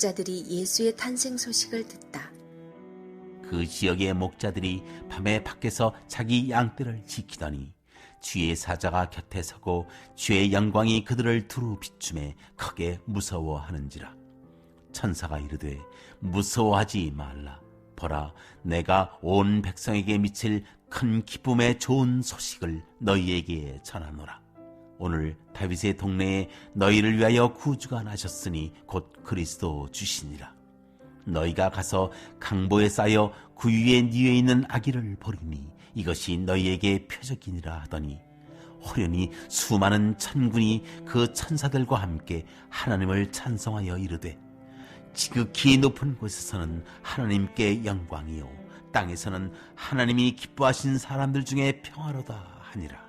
목자들이 예수의 탄생 소식을 듣다. 그 지역의 목자들이 밤에 밖에서 자기 양떼를 지키더니 주의 사자가 곁에 서고 주의 영광이 그들을 두루 비추매 크게 무서워하는지라. 천사가 이르되 무서워하지 말라. 보라, 내가 온 백성에게 미칠 큰 기쁨의 좋은 소식을 너희에게 전하노라. 오늘 다윗의 동네에 너희를 위하여 구주가 나셨으니 곧 그리스도 주시니라. 너희가 가서 강보에 쌓여 구유에 뉘어 있는 아기를 보리니 이것이 너희에게 표적이니라 하더니 호련히 수많은 천군이 그 천사들과 함께 하나님을 찬송하여 이르되 지극히 높은 곳에서는 하나님께 영광이요 땅에서는 하나님이 기뻐하신 사람들 중에 평화로다 하니라.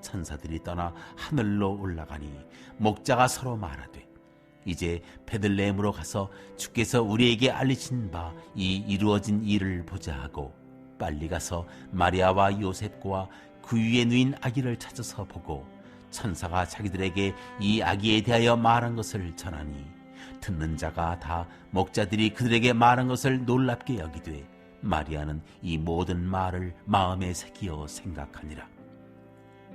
천사들이 떠나 하늘로 올라가니 목자가 서로 말하되 이제 베들레헴으로 가서 주께서 우리에게 알리신 바 이 이루어진 일을 보자 하고 빨리 가서 마리아와 요셉과 그 위에 누인 아기를 찾아서 보고 천사가 자기들에게 이 아기에 대하여 말한 것을 전하니 듣는 자가 다 목자들이 그들에게 말한 것을 놀랍게 여기되 마리아는 이 모든 말을 마음에 새기어 생각하니라.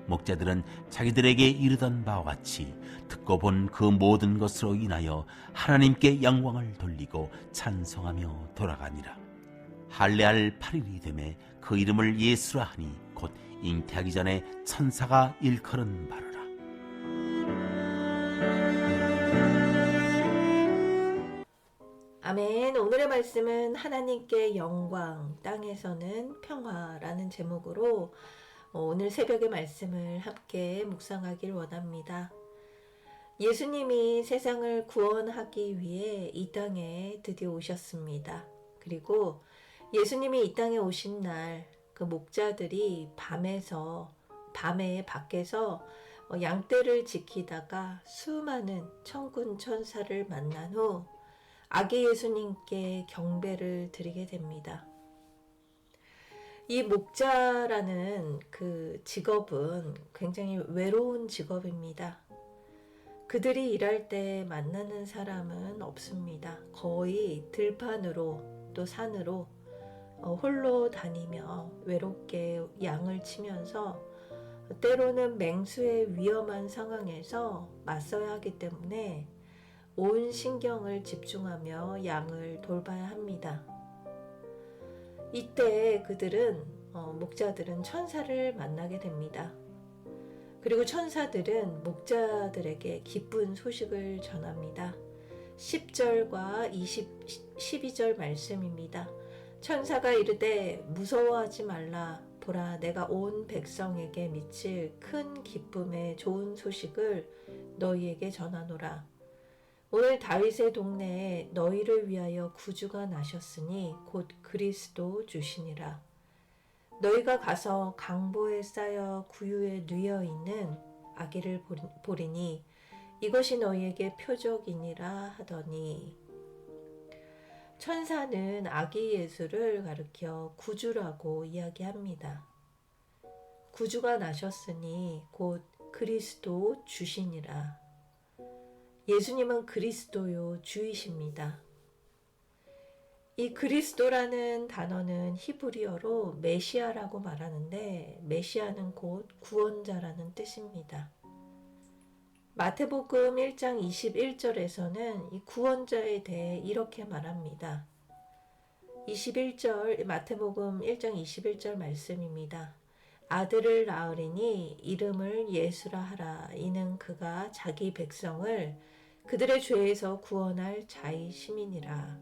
목자들은 자기들에게 이르던 바와 같이 듣고 본 그 모든 것으로 인하여 하나님께 영광을 돌리고 찬송하며 돌아가니라. 할례할 8일이 되매 그 이름을 예수라 하니 곧 잉태하기 전에 천사가 일컬은 바로라. 아멘. 오늘의 말씀은 하나님께 영광, 땅에서는 평화라는 제목으로 오늘 새벽의 말씀을 함께 묵상하길 원합니다. 예수님이 세상을 구원하기 위해 이 땅에 드디어 오셨습니다. 그리고 예수님이 이 땅에 오신 날 그 목자들이 밤에 밖에서 양떼를 지키다가 수많은 천군 천사를 만난 후 아기 예수님께 경배를 드리게 됩니다. 이 목자라는 그 직업은 굉장히 외로운 직업입니다. 그들이 일할 때 만나는 사람은 없습니다. 거의 들판으로 또 산으로 홀로 다니며 외롭게 양을 치면서 때로는 맹수의 위험한 상황에서 맞서야 하기 때문에 온 신경을 집중하며 양을 돌봐야 합니다. 이때 목자들은 천사를 만나게 됩니다. 그리고 천사들은 목자들에게 기쁜 소식을 전합니다. 10절과 12절 말씀입니다. 천사가 이르되 무서워하지 말라. 보라, 내가 온 백성에게 미칠 큰 기쁨의 좋은 소식을 너희에게 전하노라. 오늘 다윗의 동네에 너희를 위하여 구주가 나셨으니 곧 그리스도 주시니라. 너희가 가서 강보에 쌓여 구유에 뉘어 있는 아기를 보리니 이것이 너희에게 표적이니라 하더니, 천사는 아기 예수를 가리켜 구주라고 이야기합니다. 구주가 나셨으니 곧 그리스도 주시니라. 예수님은 그리스도요 주이십니다. 이 그리스도라는 단어는 히브리어로 메시아라고 말하는데 메시아는 곧 구원자라는 뜻입니다. 마태복음 1장 21절에서는 이 구원자에 대해 이렇게 말합니다. 마태복음 1장 21절 말씀입니다. 아들을 낳으리니 이름을 예수라 하라. 이는 그가 자기 백성을 그들의 죄에서 구원할 자이심이니라.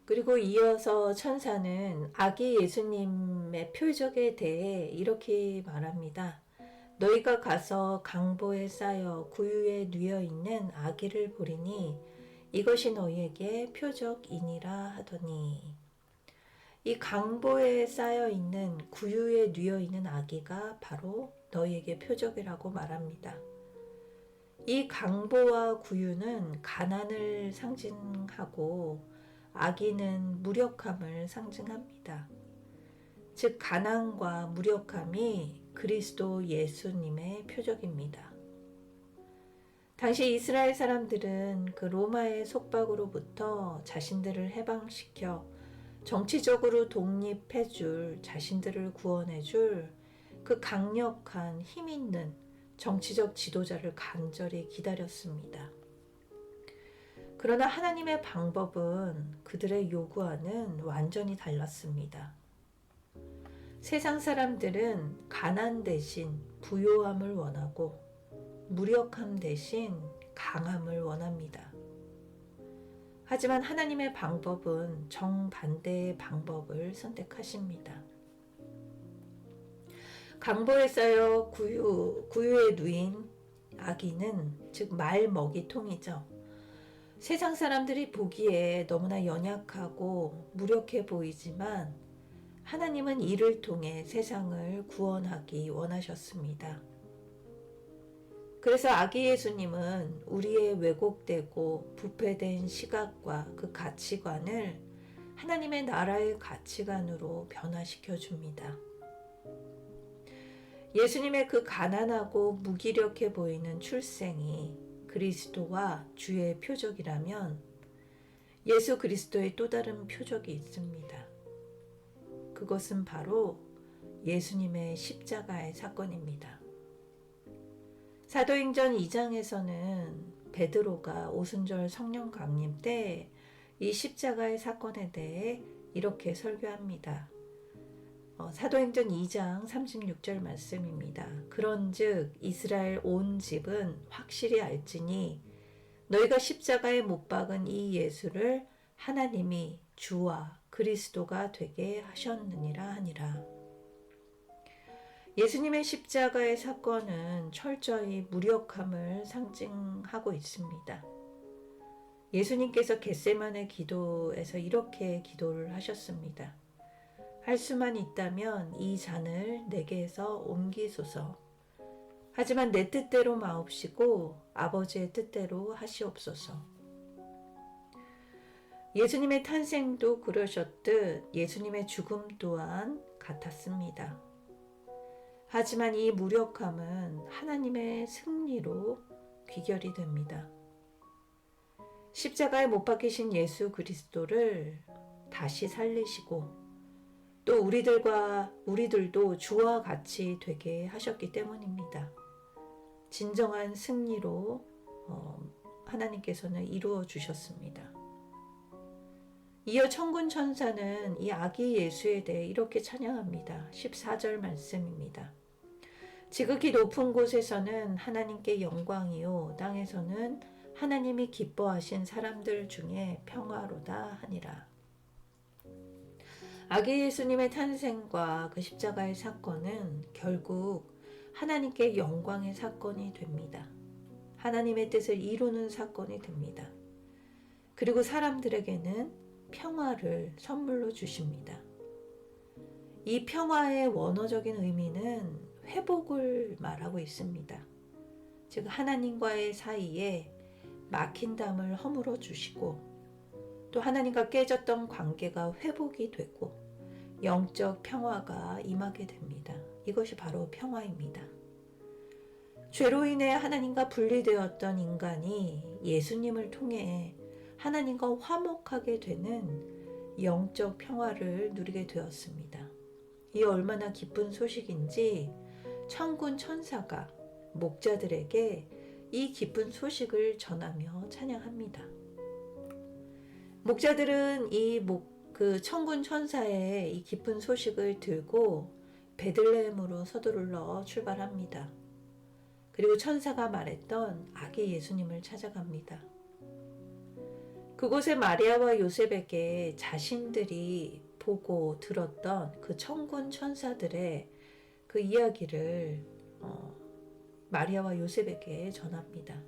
그리고 이어서 천사는 아기 예수님의 표적에 대해 이렇게 말합니다. 너희가 가서 강보에 쌓여 구유에 뉘어 있는 아기를 보리니 이것이 너희에게 표적이니라 하더니, 이 강보에 쌓여 있는 구유에 뉘어 있는 아기가 바로 너희에게 표적이라고 말합니다. 이 강보와 구유는 가난을 상징하고 아기는 무력함을 상징합니다. 즉 가난과 무력함이 그리스도 예수님의 표적입니다. 당시 이스라엘 사람들은 그 로마의 속박으로부터 자신들을 해방시켜 정치적으로 독립해줄, 자신들을 구원해줄 그 강력한 힘 있는 정치적 지도자를 간절히 기다렸습니다. 그러나 하나님의 방법은 그들의 요구와는 완전히 달랐습니다. 세상 사람들은 가난 대신 부요함을 원하고 무력함 대신 강함을 원합니다. 하지만 하나님의 방법은 정반대의 방법을 선택하십니다. 강보에 쌓여 구유에 누인 아기는, 즉 말먹이통이죠. 세상 사람들이 보기에 너무나 연약하고 무력해 보이지만 하나님은 이를 통해 세상을 구원하기 원하셨습니다. 그래서 아기 예수님은 우리의 왜곡되고 부패된 시각과 그 가치관을 하나님의 나라의 가치관으로 변화시켜 줍니다. 예수님의 그 가난하고 무기력해 보이는 출생이 그리스도와 주의 표적이라면 예수 그리스도의 또 다른 표적이 있습니다. 그것은 바로 예수님의 십자가의 사건입니다. 사도행전 2장에서는 베드로가 오순절 성령 강림 때 이 십자가의 사건에 대해 이렇게 설교합니다. 사도행전 2장 36절 말씀입니다. 그런즉 이스라엘 온 집은 확실히 알지니 너희가 십자가에 못 박은 이 예수를 하나님이 주와 그리스도가 되게 하셨느니라 하니라. 예수님의 십자가의 사건은 철저히 무력함을 상징하고 있습니다. 예수님께서 겟세마네 기도에서 이렇게 기도를 하셨습니다. 할 수만 있다면 이 잔을 내게서 옮기소서. 하지만 내 뜻대로 마옵시고 아버지의 뜻대로 하시옵소서. 예수님의 탄생도 그러셨듯 예수님의 죽음 또한 같았습니다. 하지만 이 무력함은 하나님의 승리로 귀결이 됩니다. 십자가에 못 박히신 예수 그리스도를 다시 살리시고 또 우리들도 주와 같이 되게 하셨기 때문입니다. 진정한 승리로 하나님께서는 이루어 주셨습니다. 이어 천군 천사는 이 아기 예수에 대해 이렇게 찬양합니다. 14절 말씀입니다. 지극히 높은 곳에서는 하나님께 영광이요 땅에서는 하나님이 기뻐하신 사람들 중에 평화로다 하니라. 아기 예수님의 탄생과 그 십자가의 사건은 결국 하나님께 영광의 사건이 됩니다. 하나님의 뜻을 이루는 사건이 됩니다. 그리고 사람들에게는 평화를 선물로 주십니다. 이 평화의 원어적인 의미는 회복을 말하고 있습니다. 즉 하나님과의 사이에 막힌 담을 허물어 주시고 또 하나님과 깨졌던 관계가 회복이 되고 영적 평화가 임하게 됩니다. 이것이 바로 평화입니다. 죄로 인해 하나님과 분리되었던 인간이 예수님을 통해 하나님과 화목하게 되는 영적 평화를 누리게 되었습니다. 이 얼마나 기쁜 소식인지 천군 천사가 목자들에게 이 기쁜 소식을 전하며 찬양합니다. 목자들은 그 천군 천사의 이 기쁜 소식을 들고 베들레헴으로 서두르러 출발합니다. 그리고 천사가 말했던 아기 예수님을 찾아갑니다. 그곳에 마리아와 요셉에게 자신들이 보고 들었던 그 천군 천사들의 그 이야기를 마리아와 요셉에게 전합니다.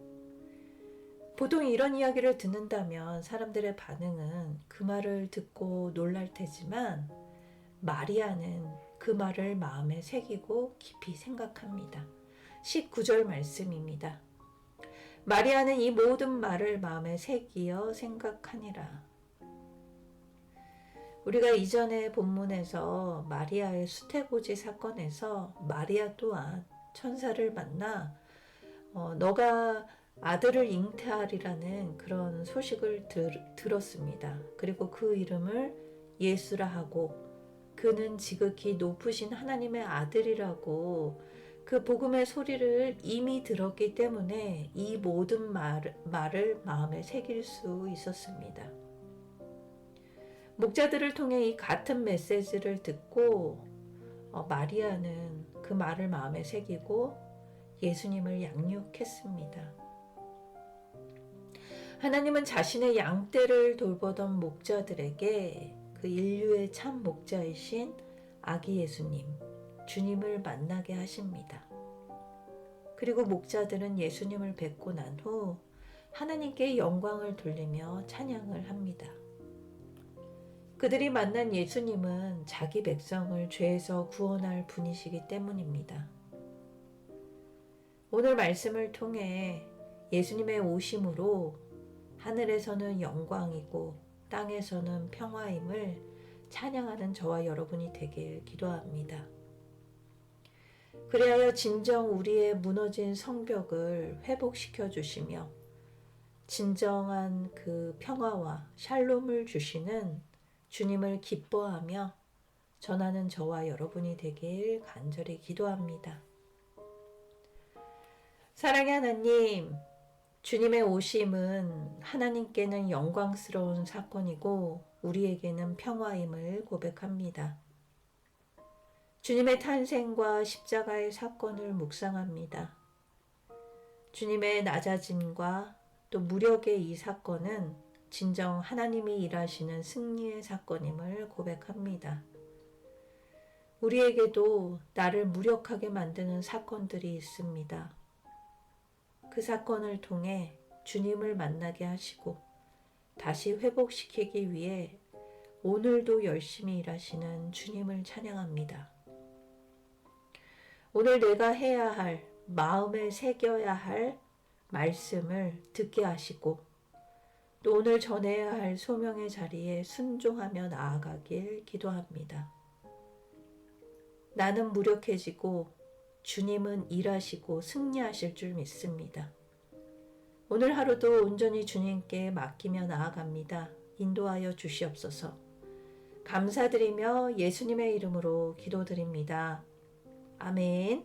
보통 이런 이야기를 듣는다면 사람들의 반응은 그 말을 듣고 놀랄 테지만 마리아는 그 말을 마음에 새기고 깊이 생각합니다. 19절 말씀입니다. 마리아는 이 모든 말을 마음에 새기어 생각하니라. 우리가 이전의 본문에서 마리아의 수태고지 사건에서 마리아 또한 천사를 만나 너가 아들을 잉태하리라는 그런 소식을 들었습니다. 그리고 그 이름을 예수라 하고 그는 지극히 높으신 하나님의 아들이라고 그 복음의 소리를 이미 들었기 때문에 이 모든 말을 마음에 새길 수 있었습니다. 목자들을 통해 이 같은 메시지를 듣고 마리아는 그 말을 마음에 새기고 예수님을 양육했습니다. 하나님은 자신의 양떼를 돌보던 목자들에게 그 인류의 참 목자이신 아기 예수님, 주님을 만나게 하십니다. 그리고 목자들은 예수님을 뵙고 난 후 하나님께 영광을 돌리며 찬양을 합니다. 그들이 만난 예수님은 자기 백성을 죄에서 구원할 분이시기 때문입니다. 오늘 말씀을 통해 예수님의 오심으로 하늘에서는 영광이고 땅에서는 평화임을 찬양하는 저와 여러분이 되길 기도합니다. 그리하여 진정 우리의 무너진 성벽을 회복시켜 주시며 진정한 그 평화와 샬롬을 주시는 주님을 기뻐하며 전하는 저와 여러분이 되길 간절히 기도합니다. 사랑의 하나님, 주님의 오심은 하나님께는 영광스러운 사건이고 우리에게는 평화임을 고백합니다. 주님의 탄생과 십자가의 사건을 묵상합니다. 주님의 낮아짐과 또 무력의 이 사건은 진정 하나님이 일하시는 승리의 사건임을 고백합니다. 우리에게도 나를 무력하게 만드는 사건들이 있습니다. 그 사건을 통해 주님을 만나게 하시고 다시 회복시키기 위해 오늘도 열심히 일하시는 주님을 찬양합니다. 오늘 내가 해야 할, 마음에 새겨야 할 말씀을 듣게 하시고 또 오늘 전해야 할 소명의 자리에 순종하며 나아가길 기도합니다. 나는 무력해지고 주님은 일하시고 승리하실 줄 믿습니다. 오늘 하루도 온전히 주님께 맡기며 나아갑니다. 인도하여 주시옵소서. 감사드리며 예수님의 이름으로 기도드립니다. 아멘.